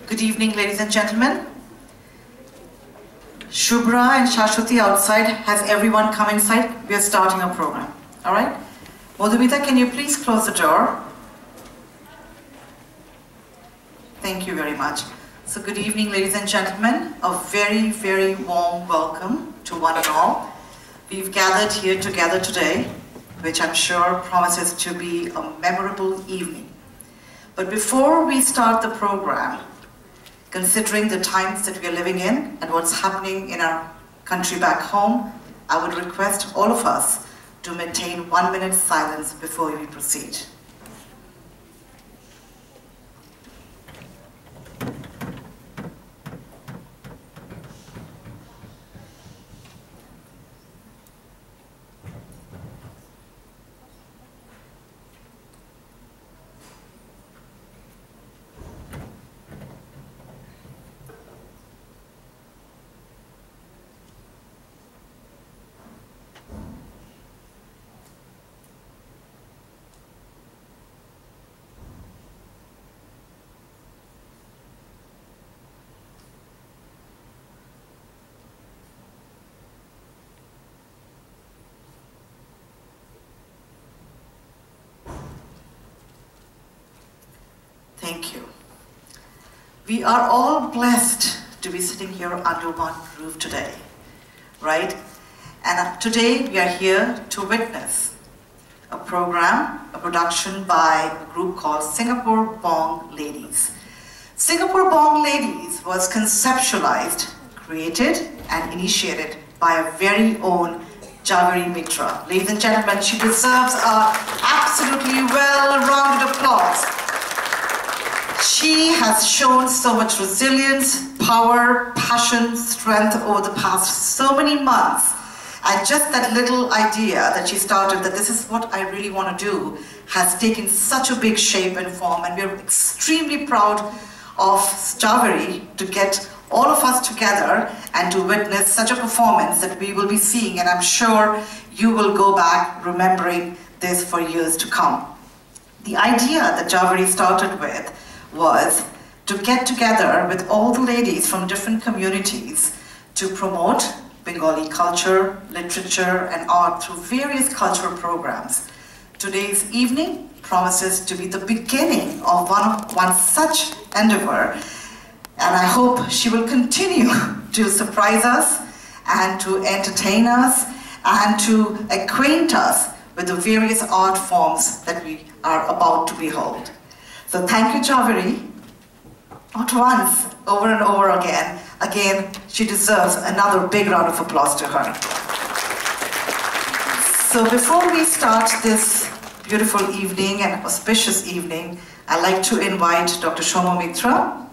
Good evening, ladies and gentlemen. Shubhra and Shashwati outside. Has everyone come inside? We are starting our program. All right? Madhumita, can you please close the door? Thank you very much. So good evening, ladies and gentlemen. A very, very warm welcome to one and all. We've gathered here together today, which I'm sure promises to be a memorable evening. But before we start the program, considering the times that we are living in and what's happening in our country back home, I would request all of us to maintain 1 minute silence before we proceed. Thank you. We are all blessed to be sitting here under one roof today, right? And today we are here to witness a program, a production by a group called Singapore Bong Ladies. Singapore Bong Ladies was conceptualized, created, and initiated by our very own Jhaveri Mitra. Ladies and gentlemen, she deserves an absolutely well-rounded applause. She has shown so much resilience, power, passion, strength over the past so many months. And just that little idea that she started, that this is what I really want to do, has taken such a big shape and form. And we're extremely proud of Jhaveri to get all of us together and to witness such a performance that we will be seeing. And I'm sure you will go back remembering this for years to come. The idea that Jhaveri started with was to get together with all the ladies from different communities to promote Bengali culture, literature, and art through various cultural programs. Today's evening promises to be the beginning of one such endeavor, and I hope she will continue to surprise us and to entertain us and to acquaint us with the various art forms that we are about to behold. So thank you, Jhaveri, not once, over and over again. Again, she deserves another big round of applause to her. So before we start this beautiful evening and auspicious evening, I'd like to invite Dr. Shomo Mitra.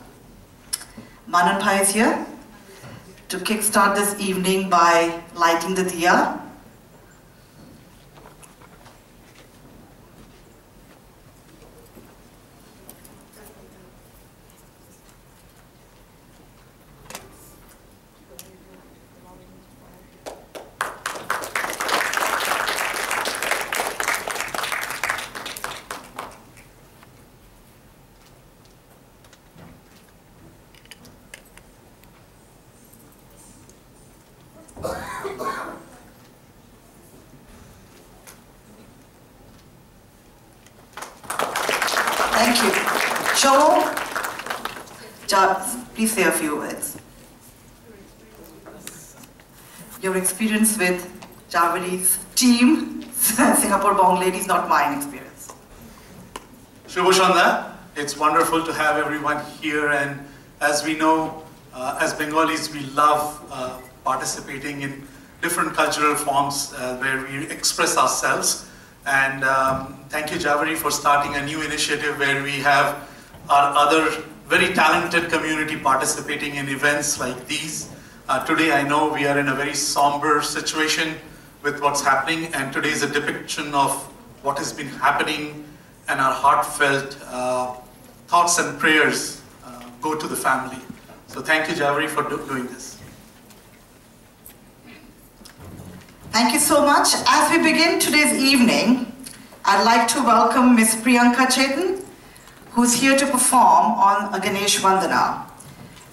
Manan Bhai is here to kickstart this evening by lighting the diya. Thank you. Shomo, please say a few words. Your experience with Jhaveri's team, Singapore Bong Ladies, not mine experience. Shubho Shandha, it's wonderful to have everyone here, and as we know, as Bengalis, we love participating in different cultural forms where we express ourselves. And thank you, Jhaveri, for starting a new initiative where we have our other very talented community participating in events like these. Today, I know we are in a very somber situation with what's happening, and today is a depiction of what has been happening, and our heartfelt thoughts and prayers go to the family. So thank you, Jhaveri, for doing this. Thank you so much. As we begin today's evening, I'd like to welcome Ms. Priyanka Chetan, who's here to perform on a Ganesh Vandana.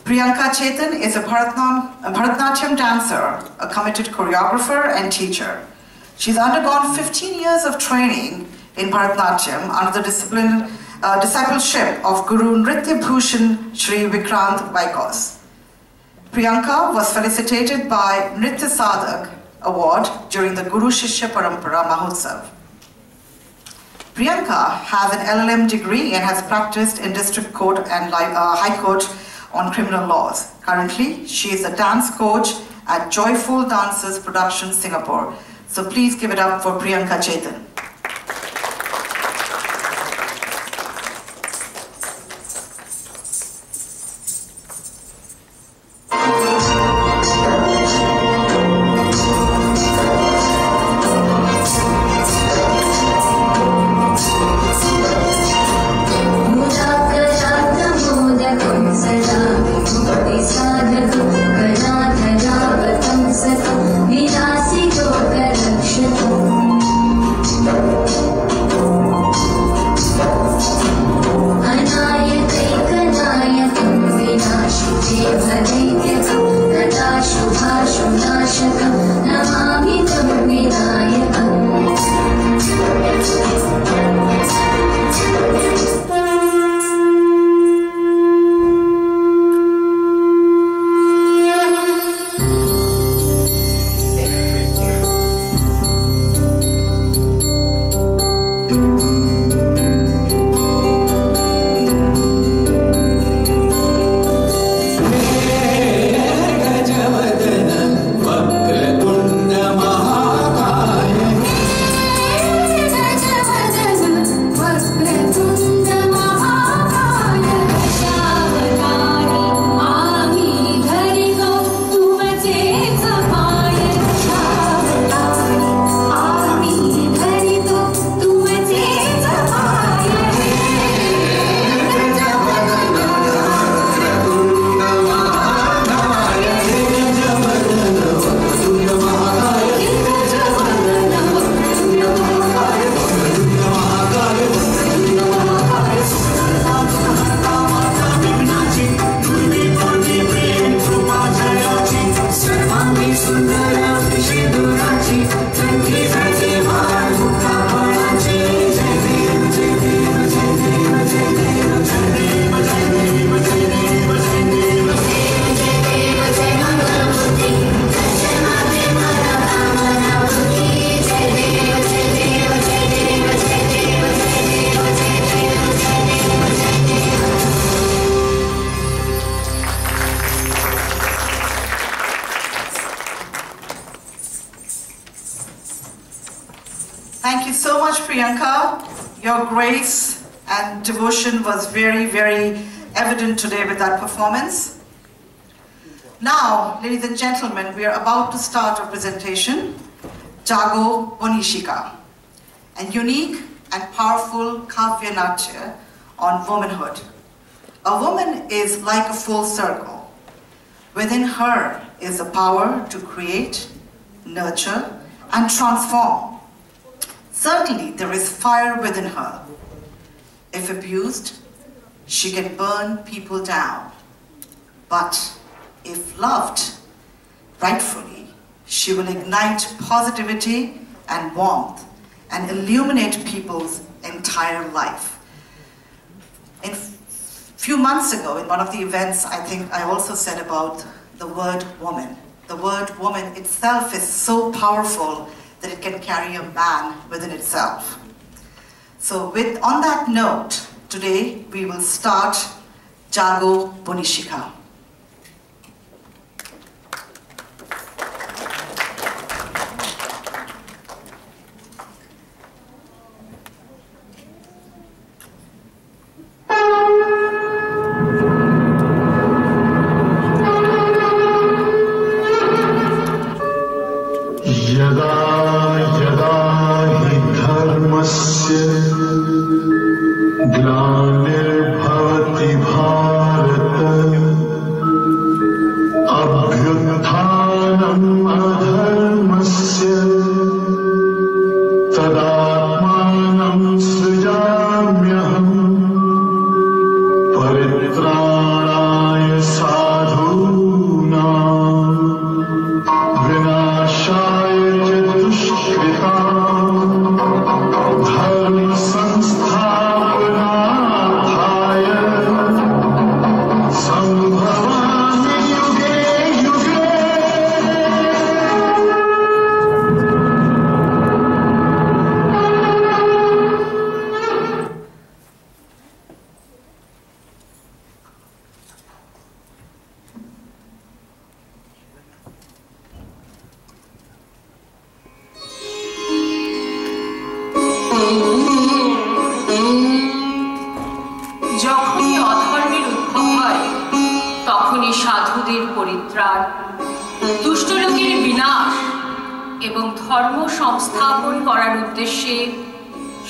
Priyanka Chetan is a Bharatanatyam dancer, a committed choreographer and teacher. She's undergone 15 years of training in Bharatanatyam under the discipleship of Guru Nritya Bhushan Shri Vikrant Vaikos. Priyanka was felicitated by Nritya Sadhak Award during the Guru Shishya Parampara Mahotsav. Priyanka has an LLM degree and has practiced in District Court and High Court on criminal laws. Currently, she is a dance coach at Joyful Dancers Productions, Singapore. So please give it up for Priyanka Chetan. Thank you so much, Priyanka. Your grace and devotion was very, very evident today with that performance. Now, ladies and gentlemen, we are about to start our presentation, Jago Bonishika, a unique and powerful Kavya Natya on womanhood. A woman is like a full circle. Within her is the power to create, nurture, and transform. Certainly, there is fire within her. If abused, she can burn people down. But if loved rightfully, she will ignite positivity and warmth and illuminate people's entire life. A few months ago, in one of the events, I think I also said about the word woman. The word woman itself is so powerful that it can carry a man within itself. So on that note, today we will start Jago Bonishika. ग्लानिर्भवति Bharat তখনই সাধুদের পরিত্রাণ, দুষ্ট লোকের বিনাশ এবং ধর্ম সংস্থাপন করার উদ্দেশ্যে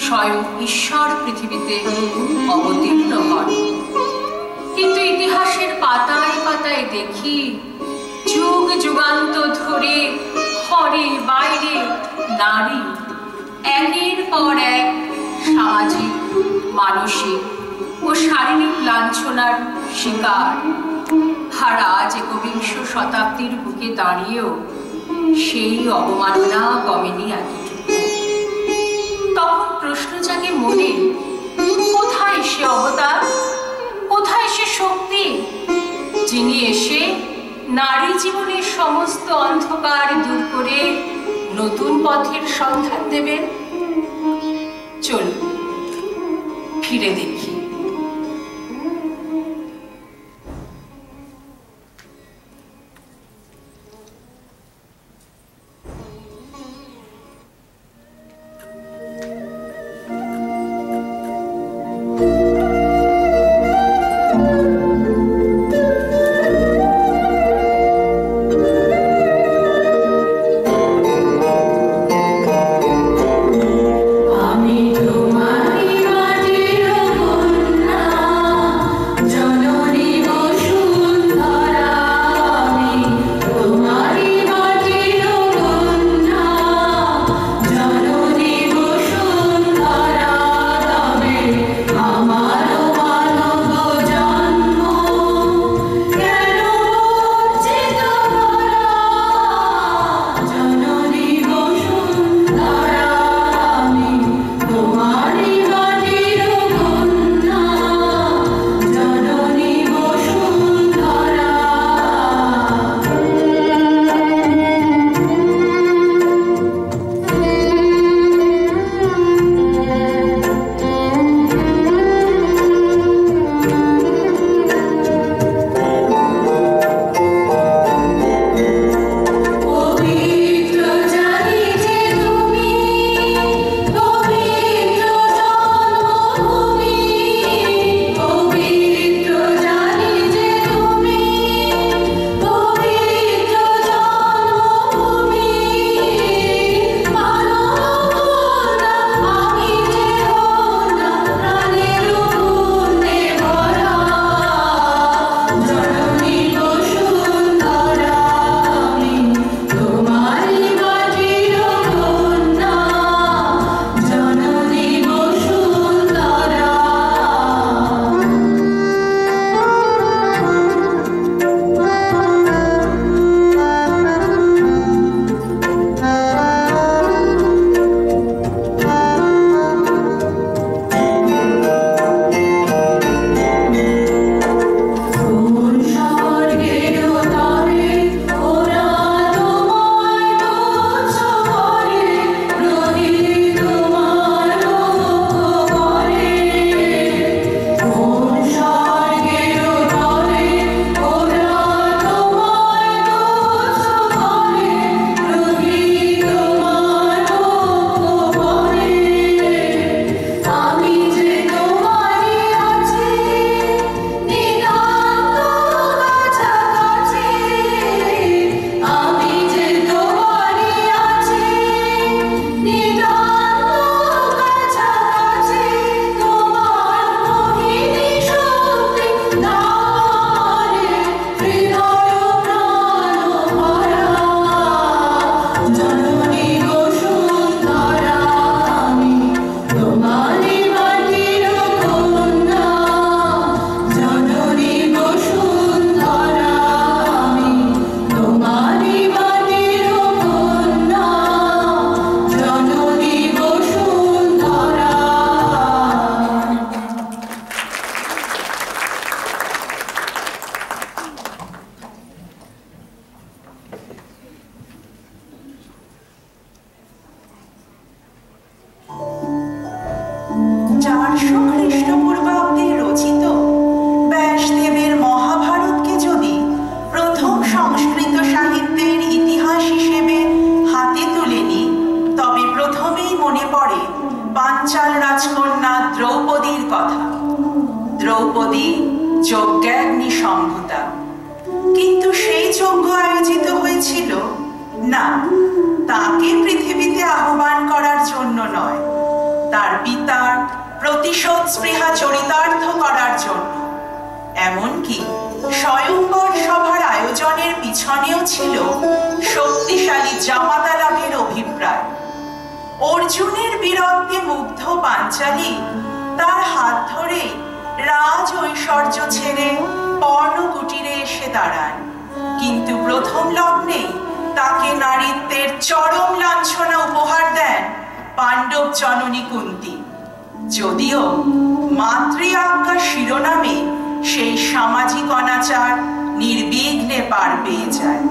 স্বয়ং ঈশ্বর পৃথিবীতে অবতীর্ণ হন। কিন্তু ইতিহাসের পাতায় পাতায় দেখি যুগ যুগান্ত ধরে ঘরে বাইরে নারী একের পর এক সামাজিক, মানসিক ও শারীরিক লাঞ্ছনার শিকার। আর আজ একবিংশ শতাব্দীর বুকে দাঁড়িয়েও সেই অবমাননা কমেনি এতটুকু। তখন প্রশ্ন জাগে মনে, কোথায় সে অবতার, কোথায় সে শক্তি, যিনি এসে নারী জীবনের সমস্ত অন্ধকার দূর করে নতুন পথের সন্ধান দেবেন? চলুন ফিরে দেখি। আমি তোমারি মাটির না, তাকে পৃথিবীতে আহ্বান করার জন্য নয়, তার পিতার প্রতিশোধ স্পৃহা চরিতার্থ করার জন্য। এমনকি স্বয়ংবর সভার আয়োজনের পিছনেও ছিল শক্তিশালী জামাতা লাভের অভিপ্রায়। অর্জুনের বীরত্বে মুগ্ধ পাঞ্চালী তার হাত ধরে রাজ ঐশ্বর্য ছেড়ে পর্ণকুটিরে এসে দাঁড়ান, কিন্তু প্রথম লগ্নে তাকে নারীত্বের চরম লাঞ্ছনা উপহার দেন পাণ্ডব জননী কুন্তী। যদিও মাতৃ আজ্ঞা শিরোনামে সেই সামাজিক অনাচার নির্বিঘ্নে পার পেয়ে যায়।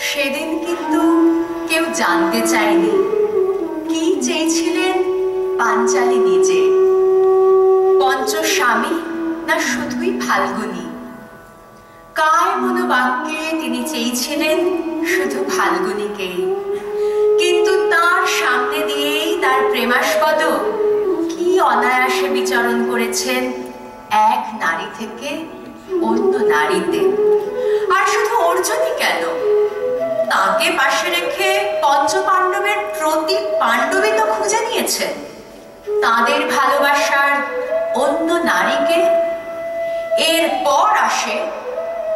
সেদিন কিন্তু কেউ জানতে চায়নি কি চেয়েছিলেন পাঞ্চালী নিজে, পঞ্চস্বামী না শুধুই ফাল্গুনী। কায় মনোবাক্যে তিনি চেয়েছিলেন শুধু ফাল্গুনীকে, কিন্তু তার সামনে দিয়েই তার প্রেমাস্পদ কি অনায়াসে বিচরণ করেছেন এক নারী থেকে অন্য নারীতে। আর শুধু অর্জুনই কেন, তাকে পাশে রেখে পঞ্চপাণ্ডবের প্রতি পাণ্ডবী তো খুঁজে নিয়েছেন তাদের ভালোবাসার অন্য নারীকে। এরপর আসে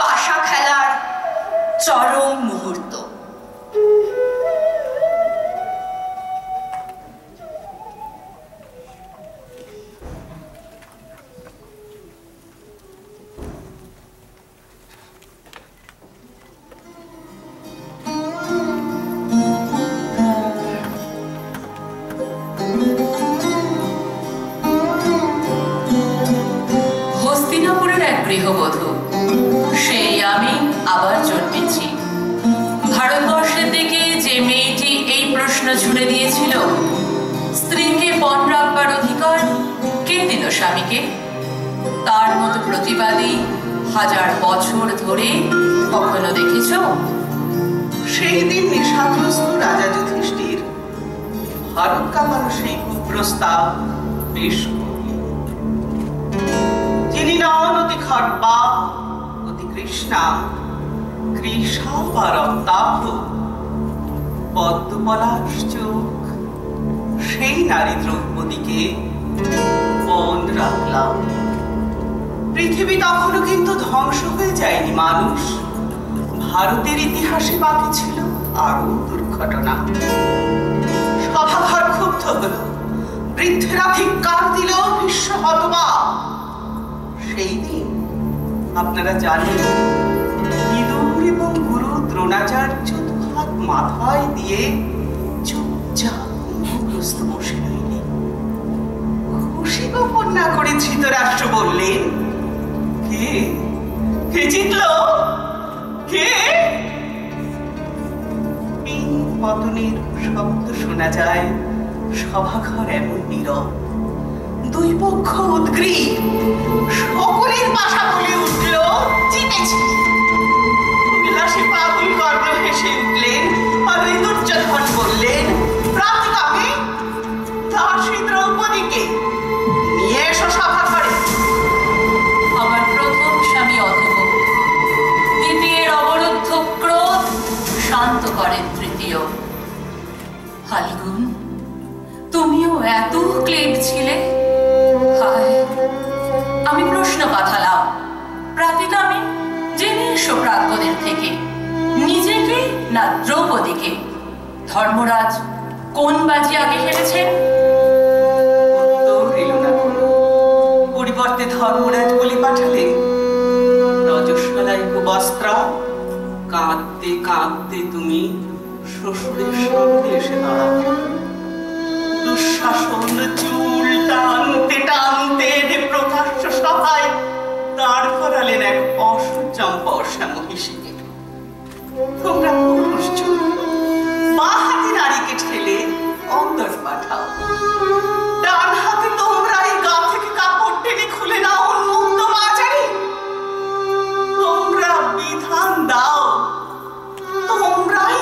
পাশা খেলার চরম মুহূর্ত। গৃহবধূ সেই আমি আবার জন্মেছি। ভারতবর্ষের দিকে যে মেয়েটি এই প্রশ্ন ছুড়ে দিয়েছিল, স্ত্রীকে পণ রাখবার অধিকার কে দিল স্বামীকে, তার মতো প্রতিবাদী হাজার বছর ধরে কখনো দেখেছ? সেই দিন নেশাগ্রস্ত রাজা যুধিষ্ঠির ভারত কাঁপানো সেই কুপ্রস্তাব পেশ করলেন। যিনি নন অতি খর্বা, অতি কৃষ্ণা, কৃষা পারতাপ, পদ্মপলাশ চোখ, সেই নারী দ্রৌপদীকে পণ রাখলাম। পৃথিবী তখনও কিন্তু ধ্বংস হয়ে যায়নি মানুষ। ভারতের ইতিহাসে বাকি ছিল আরো দুর্ঘটনা। সভাঘর ক্ষুব্ধ হল, বৃদ্ধেরা ধিক্কার দিল, বিশ্ব হতবাক। সেই দিন আপনারা জানেন, ইঁদুর এবং গুরু দ্রোণাচার্য দুহাত মাথায় দিয়ে চুপচাপ মুখগ্রস্ত বসে রইলেন। খুশি গোপন না করে ধৃতরাষ্ট্র বললেন, কে কে জিতল, কে? পিন পতনের শব্দ শোনা যায়, সভাঘর এমন নীরব। দুই পক্ষ উদ্গ্রীব, সকলের ভাষা বলে উঠল, জিতেছি। বিলাসী পাগল গর্ব হেসে উঠলেন, আর ওই দুর্যোধন বললেন, প্রাতিকামে দাসী দ্রৌপদীকে নিয়ে এসো সভাঘরে। আমার প্রথম স্বামী অধম, দ্বিতীয়ের অবরুদ্ধ ক্রোধ শান্ত করেন তৃতীয়। ফাল্গুন, তুমিও এত ক্লেব ছিলে? আমি প্রশ্ন পাঠালাম, প্রাতিকামে জেনে এসো প্রাজ্ঞদের থেকে, নিজেকে না দ্রৌপদীকে? ধর্মরাজ কোন বাজি আগে হেরেছেন? পরিবর্তে ধর্মরাজ বলে পাঠালেন, রজস্বলাই কুবস্ত্রা, কাঁদতে কাঁদতে তুমি শ্বশুরের সামনে এসে দাঁড়াও। দুঃশাসন চুল টানতে টানতে প্রকাশ্য সভায় দাঁড় করালেন এক অসুচম্পর্ষা মহিষীকে। তোমরা পুরুষ বাঁ হাতে নারীকে ঠেলে অন্তর পাঠাও, ডান হাতে তোমরাই গা থেকে কাপড় টেনে খুলে নাও উন্মুক্ত মাঝারি। তোমরা বিধান দাও, তোমরাই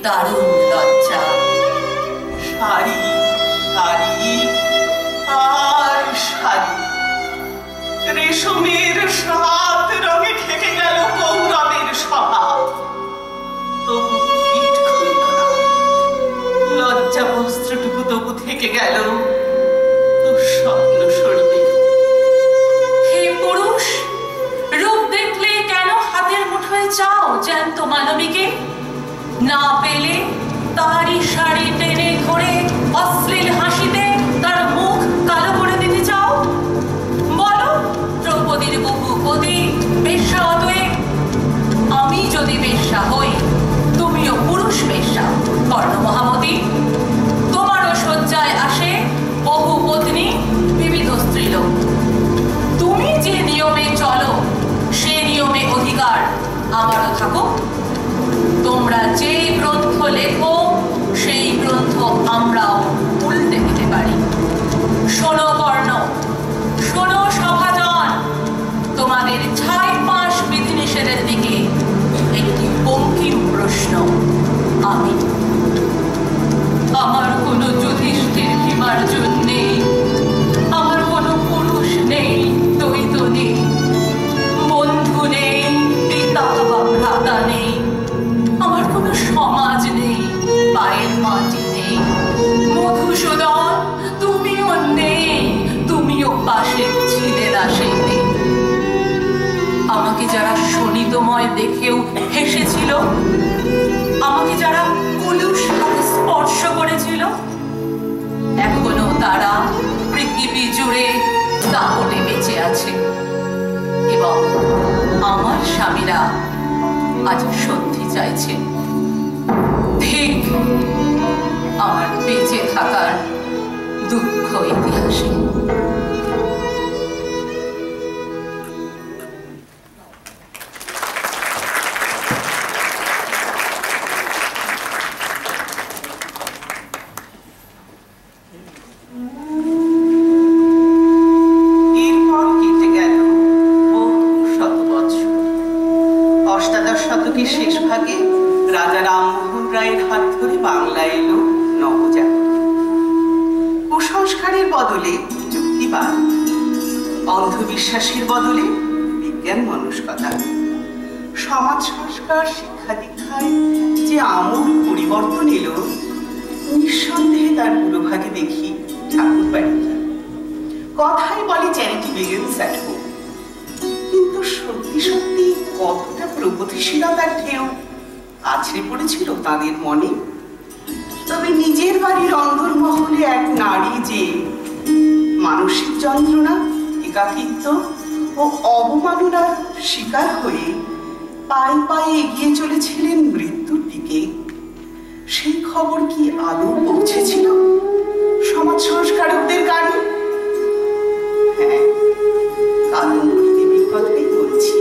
দারুণ লজ্জা। শাড়ি শাড়ি আর শাড়ি, রেশমের 7 রঙে ঢেকে গেল কৌরবের স্বভাব। তবু পিঠ খুলল না, লজ্জা বস্ত্রটুকু তবু থেকে গেল দুঃস্বপ্ন শরীরে। হে পুরুষ, রূপ দেখলে কেন হাতের মুঠোয় চাও জ্যান্ত মানবীকে? না পেলে তারই শাড়ি টেনে ধরে অশ্লীল হাসিতে তার মুখ কালো করে দিতে চাও? বলো, দ্রৌপদীর বহুপতি বেশ্যা অতএব। আমি যদি বেশ্যা হই, তুমিও পুরুষ বেশ্যা। কর্ণ মহামতি, তোমারও শয্যায় আসে বহু পত্নী, বিবিধ স্ত্রীলোক। তুমি যে নিয়মে চলো, সে নিয়মে অধিকার আমারও থাকুক। তোমরা যে গ্রন্থ লেখো, সেই গ্রন্থ আমরাও উল্টে দিতে পারি। শোনো কর্ণ, শোনো সভাজন, তোমাদের 6 বিধিনিষেধের দিকে একটি বঙ্কিম প্রশ্ন। আমার কোনো যুধিষ্ঠির ভীমার্জুন নেই, আমার কোনো পুরুষ নেই, দ্বৈত নেই, বন্ধু নেই, পিতা বা ভ্রাতা নেই, আমার কোনো সমাজ নেই, পায়ের মাটি নেই। মধুসূদন, তুমিও নেই, তুমিও পাশে ছিলে না সেই দিন। আমাকে যারা শোণিতময় দেখেও হেসেছিল, আমাকে যারা কুলুষ হাতে স্পর্শ করেছিল, এখনো তারা পৃথিবী জুড়ে দাপটে বেঁচে আছে। এবং আমার স্বামীরা আজ সন্ধি চাইছে। ঠিক আমার বেঁচে থাকার দুঃখ ইতিহাসে। শেষ ভাগে রাজা রামমোহন রায়ের হাত ধরে বাংলা এলো নবজাগরণ। কুসংস্কারের বদলে যুক্তিবাদ, অন্ধবিশ্বাসের বদলে বিজ্ঞান মনস্কতা, সমাজ সংস্কার শিক্ষা দীক্ষায় যে আমূল পরিবর্তন এলো, নিঃসন্দেহে তার পুরোভাগে দেখি ঠাকুরবাড়িকে। কথাই বলে চ্যারিটি বিগিনস অ্যাট হোম, কিন্তু সত্যি সত্যি কতটা প্রগতিশীলতার ঢেউ আছড়ে পড়েছিল তাদের মনে। তবে নিজের বাড়ির অন্দরমহলে এক নারী যে মানসিক যন্ত্রণা, একাকিত্ব ও অবমাননার শিকার হয়ে পায়ে পায়ে এগিয়ে চলেছিলেন মৃত্যুর দিকে, সেই খবর কি আদৌ পৌঁছেছিল সমাজ সংস্কারকদের কানে? হ্যাঁ, কাদম্বরী দেবীর কথাই বলছি।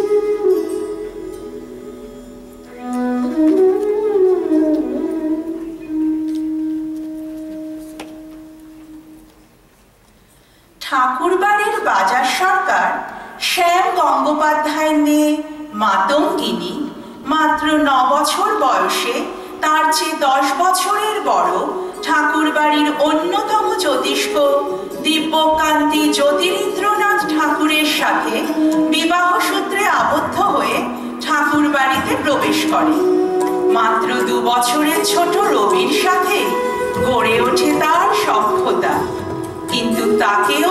ঠাকুরবাড়ির বাজার সরকার শ্যাম গঙ্গোপাধ্যায়ের মেয়ে মাতঙ্গিনী মাত্র 9 বছর বয়সে তার চেয়ে 10 বছরের বড় ঠাকুরবাড়ির অন্যতম জ্যোতিষ্ক দিব্যকান্তি জ্যোতিরিন্দ্রনাথ ঠাকুরের সাথে বিবাহ সূত্রে আবদ্ধ হয়ে ঠাকুরবাড়িতে প্রবেশ করে। মাত্র 2 বছরের ছোট রবির সাথে গড়ে ওঠে তার সখ্যতা, কিন্তু তাকেও